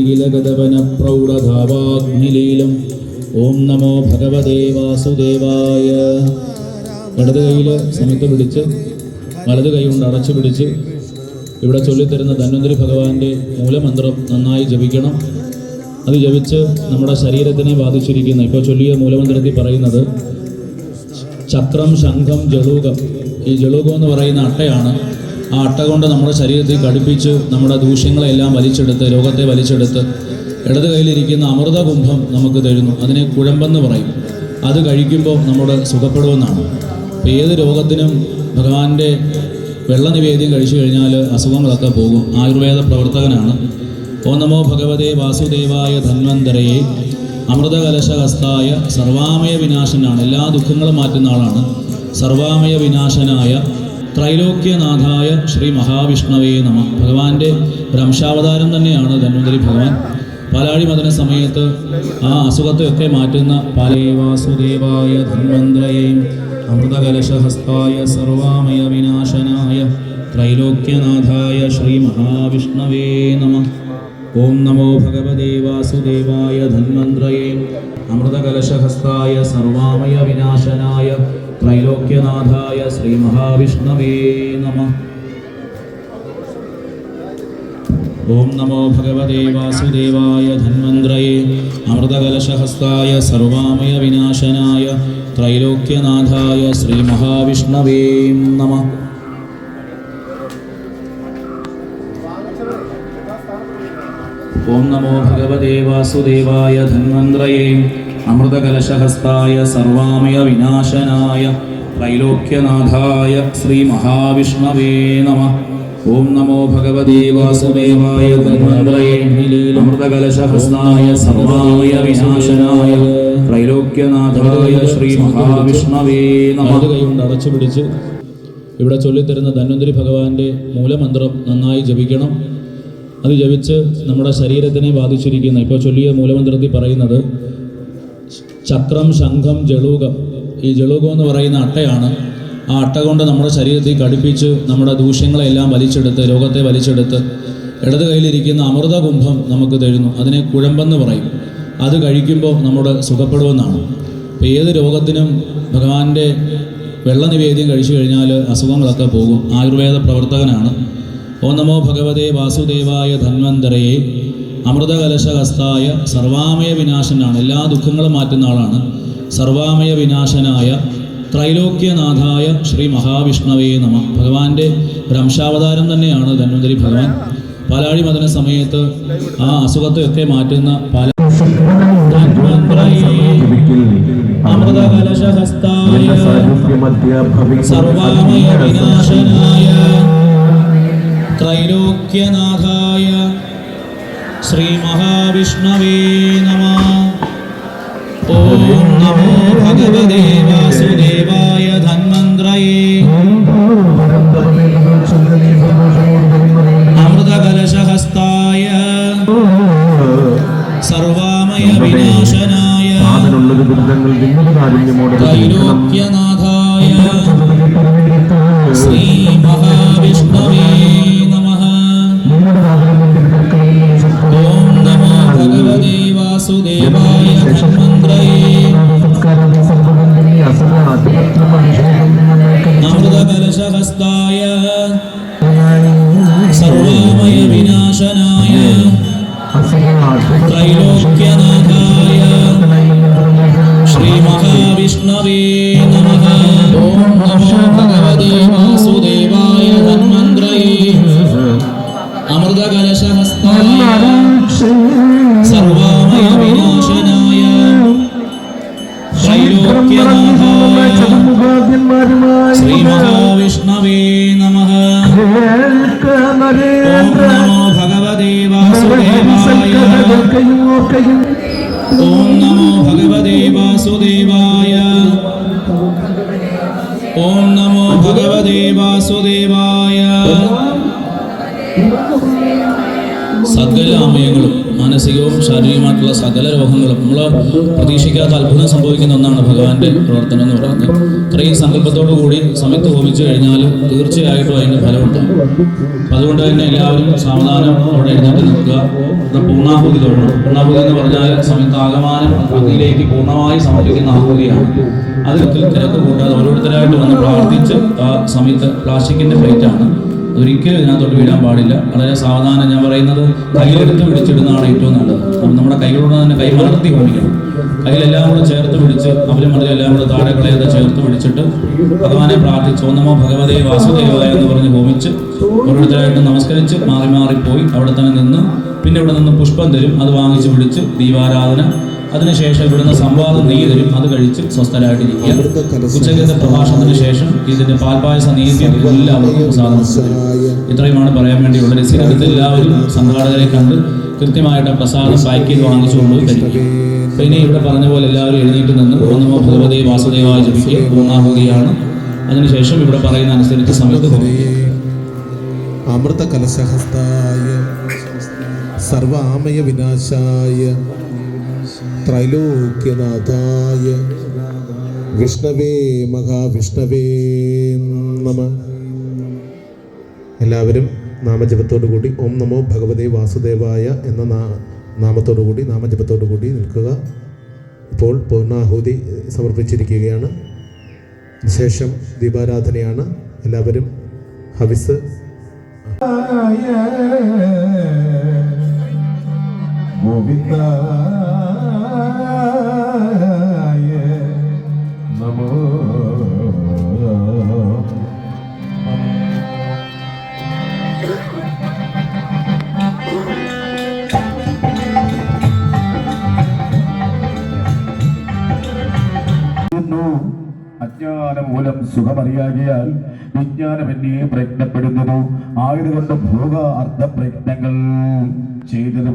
നീലഗതവന പ്രൗഢധാവാഗ്നിലീലം. ഓം നമോ ഭഗവതേ വാസുദേവായ. ഇടത് കൈയിൽ സമയത്ത് പിടിച്ച് വലത് കൈ കൊണ്ട് അടച്ചു പിടിച്ച് ഇവിടെ ചൊല്ലിത്തരുന്ന ധന്വന്തരി ഭഗവാന്റെ മൂലമന്ത്രം നന്നായി ജപിക്കണം. അത് ജപിച്ച് നമ്മുടെ ശരീരത്തിനെ ബാധിച്ചിരിക്കുന്ന ഇപ്പോൾ ചൊല്ലിയ മൂലമന്ത്രത്തിൽ പറയുന്നത് ചക്രം, ശംഖം, ജളൂകം. ഈ ജളൂകം എന്ന് പറയുന്ന അട്ടയാണ്. ആ അട്ട കൊണ്ട് നമ്മുടെ ശരീരത്തിൽ ഘടിപ്പിച്ച് നമ്മുടെ ദൂഷ്യങ്ങളെല്ലാം വലിച്ചെടുത്ത്, രോഗത്തെ വലിച്ചെടുത്ത് ഇടത് കയ്യിലിരിക്കുന്ന അമൃതകുംഭം നമുക്ക് തരുന്നു. അതിനെ കുഴമ്പെന്ന് പറയും. അത് കഴിക്കുമ്പോൾ നമ്മുടെ സുഖപ്പെടുമെന്നാണ്. അപ്പോൾ ഏത് രോഗത്തിനും ഭഗവാന്റെ വെള്ളനിവേദ്യം കഴിച്ചു കഴിഞ്ഞാൽ അസുഖങ്ങളൊക്കെ പോകും. ആയുർവേദ പ്രവർത്തകനാണ്. ഓം നമോ ഭഗവതേ വാസുദേവായ ധന്വന്തരയെ. അമൃതകലശഹസ്തായ സർവാമയ വിനാശനാണ്. എല്ലാ ദുഃഖങ്ങളും മാറ്റുന്ന ആളാണ്. സർവാമയ വിനാശനായ ത്രൈലോക്യനാഥായ ശ്രീ മഹാവിഷ്ണവേ നമ. ഭഗവാന്റെ ഒരു അംശാവതാരം തന്നെയാണ് ധന്വന്തരി ഭഗവാൻ. പാലാഴി മദന സമയത്ത് ആ അസുഖത്തെയൊക്കെ മാറ്റുന്ന പാലേ വാസുദേവായ ധന്വന്തരയെ അമൃതകലശഹസ്തായ സർവാമയ വിനാശനായ ത്രൈലോക്യനാഥായ ശ്രീ മഹാവിഷ്ണവേ നമ. ഓം നമോ ഭഗവതേ വാസുദേവായ ധന്വന്തരയെ അമൃതകലശഹസ്തായ സർവാമയ വിനാശനായ ത്രൈലോക്യനാഥായ ശ്രീ മഹാവിഷ്ണവേ നമ. ഓം നമോ ഭഗവതേ വാസുദേവായ ധന്വന്തരയെ അമൃതകലശഹസ്തായ സർവാമയ വിനാശനായ ത്രൈലോക്യനാഥായ ശ്രീ മഹാവിഷ്ണവേ നമ. ഓം നമോ ഭഗവതേ വാസുദേവായ ധന്വന്തരയെ അമൃതകലശഹസ്തായ സർവാമയ വിനാശനായ ത്രൈലോക്യനാഥായ ശ്രീ മഹാവിഷ്ണവേ നമ. ഓം നമോ ഭഗവതേ വാസുദേവായ ധന്വന്തരയെ അമൃതകലശഹസ്തായ സർവാമയ വിനാശനായ ത്രൈലോക്യനാഥായ ശ്രീ മഹാവിഷ്ണവേ നമ. കൈ കൊണ്ട് അടച്ചു പിടിച്ച് ഇവിടെ ചൊല്ലിത്തരുന്ന ധന്വന്തരി ഭഗവാന്റെ മൂലമന്ത്രം നന്നായി ജപിക്കണം. അത് ജപിച്ച് നമ്മുടെ ശരീരത്തിനെ ബാധിച്ചിരിക്കുന്ന ഇപ്പോൾ ചൊല്ലിയ മൂലമന്ത്രത്തിൽ പറയുന്നത് ചക്രം, ശംഖം, ജളൂകം. ഈ ജളൂകം എന്ന് പറയുന്ന അട്ടയാണ്. ആ അട്ട കൊണ്ട് നമ്മുടെ ശരീരത്തിൽ ഘടിപ്പിച്ച് നമ്മുടെ ദൂഷ്യങ്ങളെല്ലാം വലിച്ചെടുത്ത്, രോഗത്തെ വലിച്ചെടുത്ത് ഇടത് കയ്യിലിരിക്കുന്ന അമൃതകുംഭം നമുക്ക് തരുന്നു. അതിനെ കുഴമ്പെന്ന് പറയും. അത് കഴിക്കുമ്പോൾ നമ്മുടെ സുഖപ്പെടുമെന്നാണ്. അപ്പോൾ ഏത് രോഗത്തിനും ഭഗവാന്റെ വെള്ളനിവേദ്യം കഴിച്ചു കഴിഞ്ഞാൽ അസുഖങ്ങളൊക്കെ പോകും. ആയുർവേദ പ്രവർത്തകനാണ്. ഓം നമോ ഭഗവതേ വാസുദേവായ ധന്വന്തരയെ അമൃതകലശഹസ്തായ സർവാമയ വിനാശനാണ്. എല്ലാ ദുഃഖങ്ങളും മാറ്റുന്ന ആളാണ്. സർവാമയ വിനാശനായ ത്രൈലോക്യനാഥായ ശ്രീ മഹാവിഷ്ണവേ നമ. ഭഗവാന്റെ ഒരു അംശാവതാരം തന്നെയാണ് ധന്വന്തരി ഭഗവാൻ. പാലാഴി മദന സമയത്ത് ആ അസുഖത്തെയൊക്കെ മാറ്റുന്ന അമൃതകലശഹസ്തായ സർവാമയ വിനാശനായ ത്രൈലോക്യനാഥായ ശ്രീ മഹാവിഷ്ണവേ നമ. ഓം നമോ ഭഗവതേ വാസുദേവായ ധന്വന്തരയെ അമൃതകലശഹസ്തായ സർവാമയ വിനാശനായ ത്രൈലോക്യനാഥായ ശ്രീ മഹാവിഷ്ണവേ നമഃ. ഓം നമോ ഭഗവതേ വാസുദേവായ ധന്വന്തരയെ അമൃതകലശഹസ്തായ സർവാമയ വിനാശനായ ത്രൈലോക്യനാഥായ ശ്രീ മഹാവിഷ്ണവേ നമഃ. ഓം നമോ ഭഗവതേ വാസുദേവായ ധന്വന്തരയെ അമൃതകലശഹസ്തായ സർവാമയ വിനാശനായ ത്രൈലോക്യനാഥായ ശ്രീ മഹാവിഷ്ണവേ നമഃ. ഓം നമോ ഭഗവതേ വാസുദേവായ ഓം നമോ ഭഗവതേ വാസുദേവായ ഓം നമോ ഭഗവതേ വാസുദേവായ. സകല അമയങ്ങളും മാനസികവും ശാരീരികമായിട്ടുള്ള സകല രോഗങ്ങളും നമ്മൾ പ്രതീക്ഷിക്കാത്ത അത്ഭുതം സംഭവിക്കുന്ന ഒന്നാണ് ഭഗവാന്റെ പ്രവർത്തനം എന്ന് പറയുന്നത്. ഇത്രയും സങ്കല്പത്തോടു കൂടി സമയത്ത് ഹോമിച്ചു കഴിഞ്ഞാൽ തീർച്ചയായിട്ടും അതിന് ഫലമുണ്ടാകും. അപ്പം അതുകൊണ്ട് തന്നെ എല്ലാവരും സാവധാനം അവിടെ എഴുന്നേറ്റ് നിൽക്കുക. ഇവിടെ പൂർണ്ണാഹുതി തൊഴണം. പൂർണ്ണാഹുതി എന്ന് പറഞ്ഞാൽ സമയത്ത് ആകമാനം അഗ്നിയിലേക്ക് പൂർണ്ണമായി സമർപ്പിക്കുന്ന ആഹുതിയാണ്. അതിൽ തിരക്ക് കൂട്ടാതെ ഓരോരുത്തരായിട്ട് വന്ന് പ്രാർത്ഥിച്ച് ആ സമയത്ത് പ്ലാസ്റ്റിക്കിൻ്റെ പ്ലേറ്റാണ്, ഒരിക്കലും ഇതിനകത്തോട്ട് വീഴാൻ പാടില്ല. വളരെ സാവധാനം, ഞാൻ പറയുന്നത് കയ്യിലെടുത്ത് പിടിച്ചിടുന്നതാണ് ഏറ്റവും നല്ലത്. നമ്മുടെ കൈകളോട് തന്നെ കൈ മലർത്തി ഹോമിക്കണം. കയ്യിലെല്ലാം കൂടെ ചേർത്ത് പിടിച്ച് അവരും അതിലെല്ലാം കൂടെ താഴെ കളയാതെ ചേർത്ത് പിടിച്ചിട്ട് ഭഗവാനെ പ്രാർത്ഥിച്ച് ഓം നമോ ഭഗവതേ വാസുദേവായ എന്ന് പറഞ്ഞ് ഹോമിച്ച് ഓരോരുത്തരായിട്ട് നമസ്കരിച്ച് മാറി മാറിപ്പോയി അവിടെ തന്നെ നിന്ന് പിന്നെ ഇവിടെ നിന്ന് പുഷ്പം തരും, അത് വാങ്ങിച്ച് പിടിച്ച് ദീപാരാധന. അതിനുശേഷം ഇവിടുന്ന് സംവാദം നെയ്യ് തരും, അത് കഴിച്ച് സ്വസ്ഥരായിട്ടിരിക്കുക. ഉച്ചക്കത്തെ പ്രഭാഷണത്തിന് ശേഷം ഇതിന്റെ പാൽപായസ നീന്യം എല്ലാവർക്കും പ്രസാദം. ഇത്രയുമാണ് പറയാൻ വേണ്ടിയുള്ള രസീത്. എല്ലാവരും സംഘാടകരെ കണ്ട് കൃത്യമായിട്ട് പ്രസാദം പാക്ക് ചെയ്ത് വാങ്ങിച്ചു കൊണ്ടുപോയി കഴിക്കും. പിന്നെ ഇവിടെ പറഞ്ഞ പോലെ എല്ലാവരും എഴുന്നേറ്റ് നിന്ന് ഓം നമോ ഭഗവതേ വാസുദേവായ ജപിക്കുക, പൂർണ്ണാഹുതിയാണ്. അതിനുശേഷം ഇവിടെ പറയുന്ന അനുസരിച്ച് സമയത്ത് അമൃത കലശഹസ്തായ സർവാമയ വിനാശായ ത്രൈലോക്യനാഥായ വിഷ്ണവേ മഹാവിഷ്ണവേ നമഃ. എല്ലാവരും നാമജപത്തോടുകൂടി ഓം നമോ ഭഗവതേ വാസുദേവായ എന്ന നാമത്തോടുകൂടി നാമജപത്തോടുകൂടി നിൽക്കുക. ഇപ്പോൾ പൂർണ്ണാഹുതി സമർപ്പിച്ചിരിക്കുകയാണ്. ശേഷം ദീപാരാധനയാണ്. എല്ലാവരും ഹവിസ് ഗോവിന്ദായ നമോ. അജ്ഞാനം മൂലം സുഖമറിയാകിയാൽ വിജ്ഞാനമെന്നെ പ്രയത്നപ്പെടുന്നത് ആയതുകൊണ്ട് ഭോഗ അർത്ഥ പ്രയത്നങ്ങൾ ചെയ്തത്